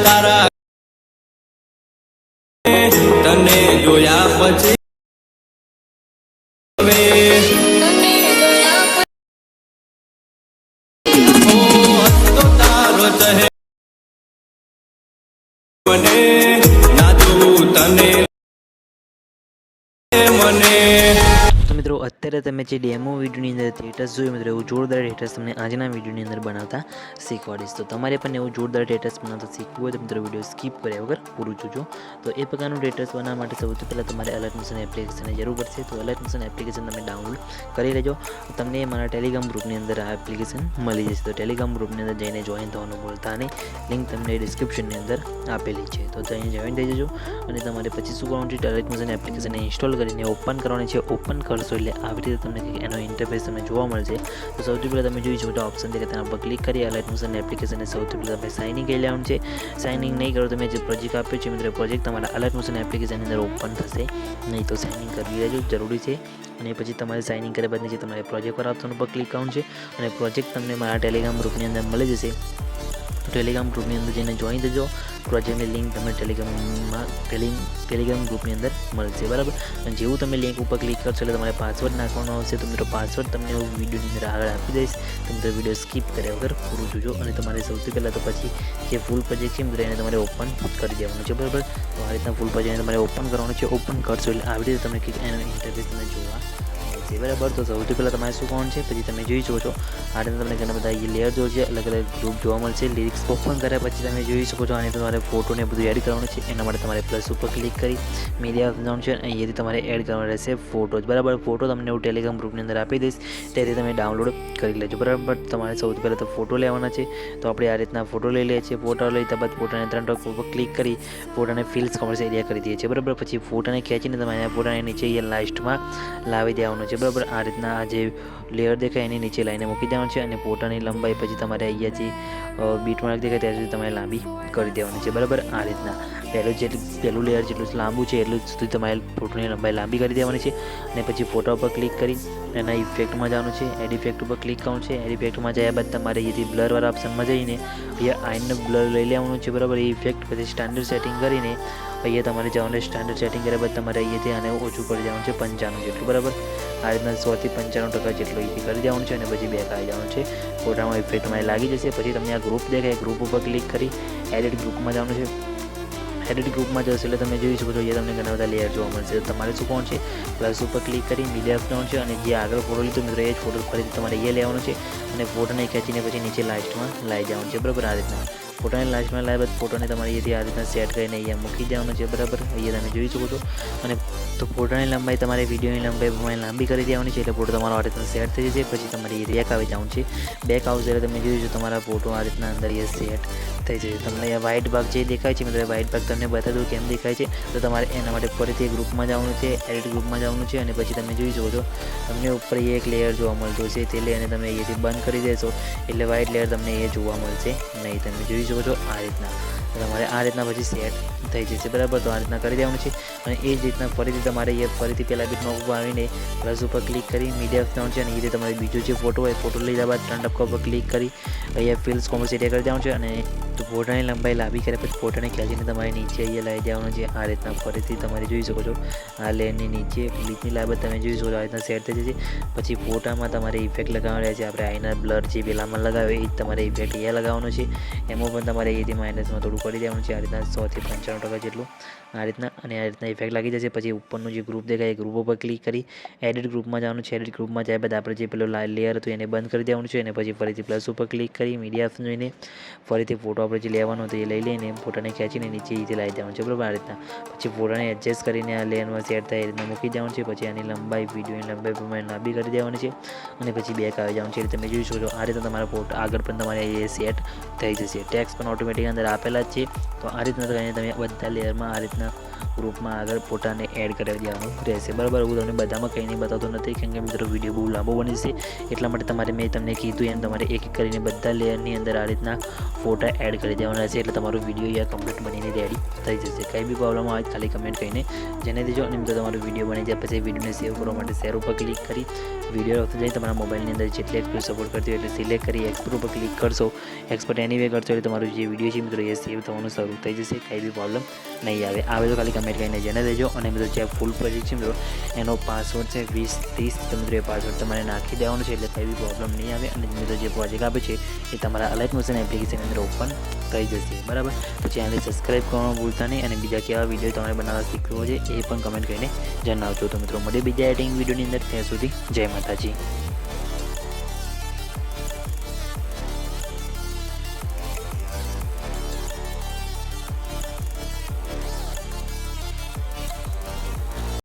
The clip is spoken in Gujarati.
તારા તને જોયા પછી તારો ચહે મને નાચું તને મને। तो मित्रों અત્યારે તમે જે ડેમો વિડીયોની અંદર થિયેટર્સ જોયું મિત્રો એવું જોરદાર થિયેટર્સ તમને આજના વિડીયોની અંદર બનાવતા શીખવાડીશ। તો તમારે પણ એવું જોરદાર થિયેટર્સ બનાવતા શીખવું હોય તો મિત્રો વિડીયો સ્કીપ કર્યા વગર પૂરું જોજો। તો એ પ્રકારનું થિયેટર્સ બનાવવા માટે સૌથી પહેલાં તમારે અલર્ટ મોશન એપ્લિકેશનની જરૂર પડશે। તો અલર્ટ મોશન એપ્લિકેશન તમે ડાઉનલોડ કરી લેજો। તમને મારા ટેલિગ્રામ ગ્રુપની અંદર આ એપ્લિકેશન મળી જશે। તો ટેલિગ્રામ ગ્રુપની અંદર જઈને જોઈન થવાનું ભૂલતા નહીં, લિંક તમને ડિસ્ક્રિપ્શનની અંદર આપેલી છે। તો ત્યાં જોઈન થઈ જજો અને તમારે પછી શું કરવાનું છે, અલર્ટ મોશન એપ્લિકેશનને ઇન્સ્ટોલ કરીને ઓપન કરવાની છે। ઓપન કરશો એટલે આવી રીતે તમને એનો ઇન્ટરફેસ તમને જોવા મળશે। તો સૌથી પહેલાં તમે જોઈ શકો છો ઓપ્શન છે કે તેના પર ક્લિક કરી અલર્ટ મોશન એપ્લિકેશનને સૌથી પહેલાં તમે સાઇન ઇન કરી લેવાનું છે। સાઇન ઇન નહીં કરો તમે જે પ્રોજેક્ટ આપ્યો છે મિત્રો પ્રોજેક્ટ તમારા અલર્ટ મોશન એપ્લિકેશનની અંદર ઓપન થશે નહીં, તો સાઇન ઇન કરી લેજો જરૂરી છે। અને પછી તમારે સાઇન ઇન કર્યા બાદ નીચે તમારે પ્રોજેક્ટ પર ઓપ્શન પર ક્લિક કરવાનું છે અને પ્રોજેક્ટ તમને મારા ટેલિગ્રામ ગ્રુપની અંદર મળી જશે। ટેલિગ્રામ ગ્રુપની અંદર જઈને જોઈન થજો। પ્રોજેક્ટની લિંક તમને ટેલિગ્રામ ગ્રુપની અંદર મળશે બરાબર। અને જેવું તમે લિંક ઉપર ક્લિક કરશો એટલે તમારે પાસવર્ડ નાખવાનો આવશે। તો મિત્રો પાસવર્ડ તમને હું વિડીયોની અંદર આગળ આપી દઈશ, તો મિત્રો વિડીયો સ્કીપ કર્યા વગર પૂરું જોજો। અને તમારે સૌથી પહેલાં તો પછી જે ફૂલ પ્રોજેક્ટ છે મિત્રો એને તમારે ઓપન કરી દેવાનું છે બરાબર। તો આ રીતના ફૂલ પ્રોજેક્ટ તમારે ઓપન કરવાનું છે। ઓપન કરશો એટલે આવી રીતે તમને એનો ઇન્ટરફેસ તમને જોવા મળશે બરાબર। તો સૌથી પહેલાં તમારે શું કરવાનું છે, પછી તમે જોઈ શકો છો આ રીતે તમને ઘણા બધા લેયર જો છે અલગ અલગ ગ્રુપ જોવા મળશે। લિરિક્સ ઓપન કર્યા પછી તમે જોઈ શકો છો આને તમારે ફોટોને બધું એડ કરવાનું છે। એના માટે તમારે પ્લસ ઉપર ક્લિક કરી મીડિયા જવાનું છે, અહીંયાથી તમારે એડ કરવાનો રહેશે ફોટોઝ બરાબર। ફોટો તમને હું ટેલિગ્રામ ગ્રુપની અંદર આપી દઈશ, તેથી તમે ડાઉનલોડ કરી લેજો બરાબર। તમારે સૌથી પહેલાં તો ફોટો લેવાના છે। તો આપણે આ રીતના ફોટો લઈ લઈએ છીએ। ફોટો લઈ ત્યારબાદ ફોટાને 3 ડોટ ઉપર ક્લિક કરી ફોટાને ફિલ્સ કોમર્સ એરિયા કરી દઈએ છીએ બરાબર। પછી ફોટાને ખેંચીને તમારે ફોટાને નીચે અહીંયા લાસ્ટમાં લાવી દેવાનું છે બરાબર। આ રીતના આ જે લેયર દેખાય એની નીચે લાઈને મૂકી દેવાનું છે અને ફોટાની લંબાઈ પછી તમારે અહીંયાથી બીટ માર્ક દેખાય ત્યાં સુધી તમારે લાંબી કરી દેવાની છે બરાબર। આ રીતના પહેલું લેયર જેટલું લાંબુ છે એટલું સુધી તમારે ફોટોની લંબાઈ લાંબી કરી દેવાની છે। અને પછી ફોટા ઉપર ક્લિક કરી એના ઇફેક્ટમાં જવાનું છે, એડ ઇફેક્ટ ઉપર ક્લિક કરવાનું છે। એડ ઇફેક્ટમાં જયા બાદ તમારે અહીંયાથી બ્લરવાળા ઓપ્શનમાં જઈને અહીંયા આઈનનું બ્લર લઈ લેવાનું છે બરાબર। એ ઇફેક્ટ પછી સ્ટાન્ડર્ડ સેટિંગ કરીને અહીંયા તમારે જવાનું સ્ટાન્ડર્ડ સેટિંગ કર્યા બાદ તમારે અહીંયાથી આને ઓછું કરી દેવાનું છે 95 જેટલું બરાબર। આ રીતના 100 થી 95% જેટલું અહીંથી કરી દેવાનું છે અને પછી બેક આવી જવાનું છે। ફોટામાં ઇફેક્ટ તમારે લાગી જશે। પછી તમને આ ગ્રુપ દેખાય, ગ્રુપ ઉપર ક્લિક કરી એડિટ ગ્રુપમાં જવાનું છે। એડિટ ગ્રુપમાં જશો એટલે તમે જોઈ શકો છો અહીંયા તમને ઘણા બધા લેયર જોવા મળશે। તમારે શું કોણ છે, પ્લસ ઉપર ક્લિક કરી મીડિયા આપવાનું છે અને જે આગળ ફોટો લીધો મિત્રો એ જ ફોટો ફરીથી તમારે અહીંયા લેવાનો છે અને ફોટોને ખેંચીને પછી નીચે લાસ્ટમાં લાવી જવાનું છે બરાબર। આ રીતના ફોટોને લાસ્ટમાં લાવ્યા બાદ ફોટોને તમારે અહીંયાથી આ રીતના સેટ કરીને અહીંયા મૂકી દેવાનું છે બરાબર। અહીંયા તમે જોઈ શકો છો અને તો ફોટોની લંબાઈ તમારે વિડીયોની લંબાઈ પ્રમાણે લાંબી કરી દેવાની છે એટલે ફોટો તમારો આ રીતના સેટ થઈ જશે। પછી તમારે એ બેક આવી જવાનું છે। બેક આવશે એટલે તમે જોઈ શકો તમારા ફોટો આ રીતના અંદર એ સેટ થઈ જશે। તમને અહીંયા વ્હાઇટ ભાગ જે દેખાય છે મિત્રો વ્હાઇટ ભાગ તમને બતાવી દઉં કેમ દેખાય છે। તો તમારે એના માટે ફરીથી ગ્રુપમાં જવાનું છે, એડિટ ગ્રુપમાં જવાનું છે અને પછી તમે જોઈ શકો છો તમને ઉપર એક લેયર જોવા મળતું છે, તે લેયરને તમે અહીંયાથી બંધ કરી દેશો એટલે વ્હાઇટ લેયર તમને એ જોવા મળશે નહીં। તમે જોઈ શકો છો આ રીતના તમારે આ રીતના પછી સેટ થઈ જશે બરાબર। તો આ રીતના કરી દેવાનું છે અને એ જ રીતના ફરીથી તમારે એ ફરીથી પહેલાં બીટમાં ઉપર આવીને પ્લસ ઉપર ક્લિક કરી મીડિયા આપવાનું છે અને એ રીતે તમારે બીજો જે ફોટો હોય ફોટો લીધા બાદ 3 ડબકા ઉપર ક્લિક કરી અહીંયા ફિલ્સ કોમર્સ એરિયા કરી દેવાનું છે અને તો ફોટાની લંબાઈ લાંબી કર્યા પછી ફોટાને ખેંચીને તમારે નીચે અહીંયા લાવી દેવાનું છે। આ રીતના ફરીથી તમારે જોઈ શકો છો આ લેયરની નીચે ક્લિકની લાંબી તમે જોઈ શકો છો આ રીતના સેટ થઈ જશે। પછી ફોટામાં તમારે ઇફેક્ટ લગાવવાનો છે। આપણે આઈના બ્લર જે પેલામાં લગાવે એ જ તમારે ઇફેક્ટ અહીંયા લગાવવાનો છે। એમાં પણ તમારે અહીંયાથી માઇનસમાં થોડું કરી દેવાનું છે આ રીતના 100 થી 95% જેટલું આ રીતના અને આ રીતના ઇફેક્ટ લાગી જશે। પછી ઉપરનું જે ગ્રુપ દેખાય એ ગ્રુપ ઉપર ક્લિક કરી એડિટ ગ્રુપમાં જવાનું છે। એડિટ ગ્રુપમાં જાય બાદ આપણે જે પેલો લેયર હતું એને બંધ કરી દેવાનું છે અને પછી ફરીથી પ્લસ ઉપર ક્લિક કરી મીડિયા ઓપ્શન જોઈને ફરીથી ફોટો આપણે જે લેવાનો હતો એ લઈ લઈને ફોટાને ખેંચીને નીચે રીતે લાવી દેવાનું છે બરાબર। આ રીતના પછી ફોટાને એડજસ્ટ કરીને આ લેયરમાં સેટ થાય એ રીતના મૂકી દેવાનું છે। પછી આની લંબાઈ વિડીયોની લંબાઈ પ્રમાણે લાંબી કરી દેવાની છે અને પછી બેક આવી જવાનું છે। એટલે તમે જોઈ શકો છો આ રીતના તમારા ફોટો આગળ પણ તમારે એ સેટ થઈ જશે। ટેક્સ પણ ઓટોમેટિક અંદર આપેલા જ છે। તો આ રીતના તમે બધા લેયરમાં આ રીતના ગ્રુપમાં આગળ ફોટાને એડ કરાવી દેવાનું રહેશે. બરાબર, હું તમને બધામાં કંઈ નહીં બતાવતો નથી, કેમ કે મિત્રો વિડીયો બહુ લાંબો બની છે. એટલા માટે તમારે મેં તમને કીધું એમ તમારે એક એક કરીને બધા લેયરની અંદર આ રીતના ફોટા એડ કરી દેવાના છે. એટલે તમારો વિડીયો યા કમ્પ્લીટ બનીને રેડી થઈ જશે. કંઈ બી પ્રોબ્લેમ આવે ખાલી કમેન્ટ કરીને જણાવી દેજો. અને મિત્રો તમારો વિડીયો બની જાય પછી વિડીયોને સેવ કરવા માટે શેર ઉપર ક્લિક કરી વિડીયો વખતે જઈ તમારા મોબાઈલની અંદર જેટલી એક્સપોર્ટ સપોર્ટ કરતી હોય એટલે સિલેક્ટ કરી એક્સપોર્ટ ઉપર ક્લિક કરશો. એક્સપોર્ટ એનીવે કરશો એટલે તમારો જે વિડીયો છે મિત્રો એ સેવ થવાનું શરૂ થઈ જશે. કંઈ બી પ્રોબ્લેમ નહીં આવે તો ખાલી કમેન્ટ કરીને જણાવી દેજો. અને મિત્રો જે ફૂલ પ્રોજેક્ટ છે મિત્રો એનો પાસવર્ડ છે 2030. તો મિત્રો એ પાસવર્ડ તમારે નાખી દેવાનો છે એટલે કંઈ બી પ્રોબ્લેમ નહીં આવે. અને મિત્રો જે પ્રોજેક્ટ આપે છે એ તમારા અલાઇટ મોશન એપ્લિકેશન અંદર ઓપન થઈ જશે. બરાબર, તો ચેનલને સબસ્ક્રાઈબ કરવાનું ભૂલતા નહીં. અને બીજા કેવા વિડીયો તમારે બનાવવા શીખવો છે એ પણ કમેન્ટ કરીને જણાવજો. તો મિત્રો મળીએ બીજા એડિટિંગ વિડીયોની અંદર. ત્યાં સુધી જય માતાજી.